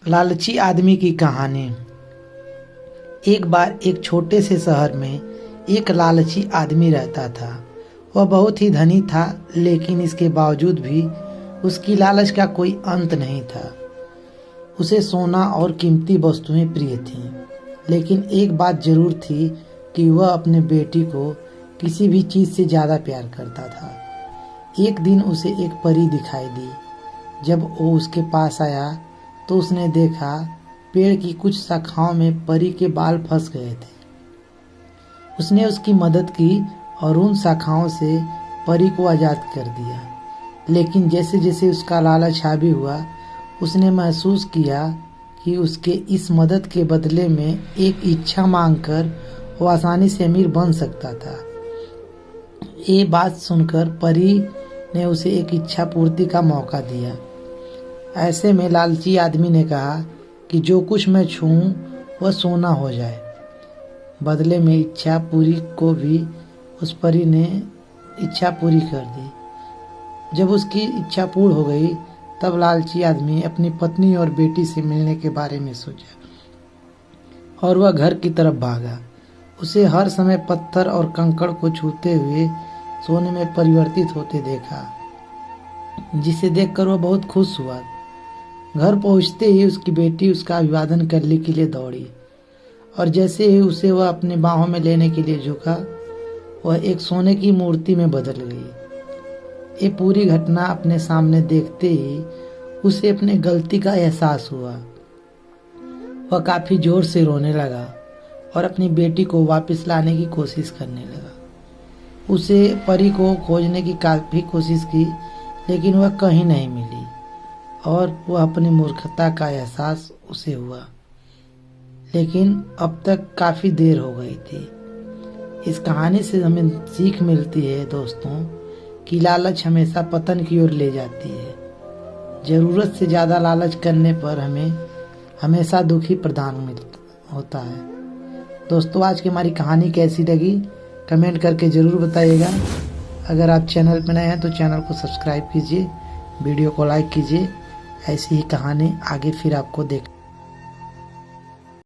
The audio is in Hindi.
लालची आदमी की कहानी। एक बार एक छोटे से शहर में एक लालची आदमी रहता था। वह बहुत ही धनी था, लेकिन इसके बावजूद भी उसकी लालच का कोई अंत नहीं था। उसे सोना और कीमती वस्तुएं प्रिय थीं, लेकिन एक बात जरूर थी कि वह अपने बेटी को किसी भी चीज़ से ज़्यादा प्यार करता था। एक दिन उसे एक परी दिखाई दी। जब वो उसके पास आया तो उसने देखा पेड़ की कुछ शाखाओं में परी के बाल फंस गए थे। उसने उसकी मदद की और उन शाखाओं से परी को आज़ाद कर दिया। लेकिन जैसे जैसे उसका लालच हावी हुआ, उसने महसूस किया कि उसके इस मदद के बदले में एक इच्छा मांगकर वो आसानी से अमीर बन सकता था। ये बात सुनकर परी ने उसे एक इच्छा पूर्ति का मौका दिया। ऐसे में लालची आदमी ने कहा कि जो कुछ मैं छूऊं वह सोना हो जाए। बदले में इच्छा पूरी को भी उस परी ने इच्छा पूरी कर दी। जब उसकी इच्छा पूर्ण हो गई, तब लालची आदमी अपनी पत्नी और बेटी से मिलने के बारे में सोचा और वह घर की तरफ भागा। उसे हर समय पत्थर और कंकड़ को छूते हुए सोने में परिवर्तित होते देखा, जिसे देखकर वह बहुत खुश हुआ। घर पहुंचते ही उसकी बेटी उसका अभिवादन करने के लिए दौड़ी और जैसे ही उसे वह अपने बाहों में लेने के लिए झुका, वह एक सोने की मूर्ति में बदल गई। ये पूरी घटना अपने सामने देखते ही उसे अपने गलती का एहसास हुआ। वह काफी जोर से रोने लगा और अपनी बेटी को वापस लाने की कोशिश करने लगा। उसे परी को खोजने की काफी कोशिश की, लेकिन वह कहीं नहीं मिली और वह अपनी मूर्खता का एहसास उसे हुआ। लेकिन अब तक काफ़ी देर हो गई थी। इस कहानी से हमें सीख मिलती है दोस्तों कि लालच हमेशा पतन की ओर ले जाती है। ज़रूरत से ज़्यादा लालच करने पर हमें हमेशा दुखी प्रदान होता है। दोस्तों, आज की हमारी कहानी कैसी लगी कमेंट करके ज़रूर बताइएगा। अगर आप चैनल पर नए हैं तो चैनल को सब्सक्राइब कीजिए, वीडियो को लाइक कीजिए। ऐसी ही कहानी आगे फिर आपको देख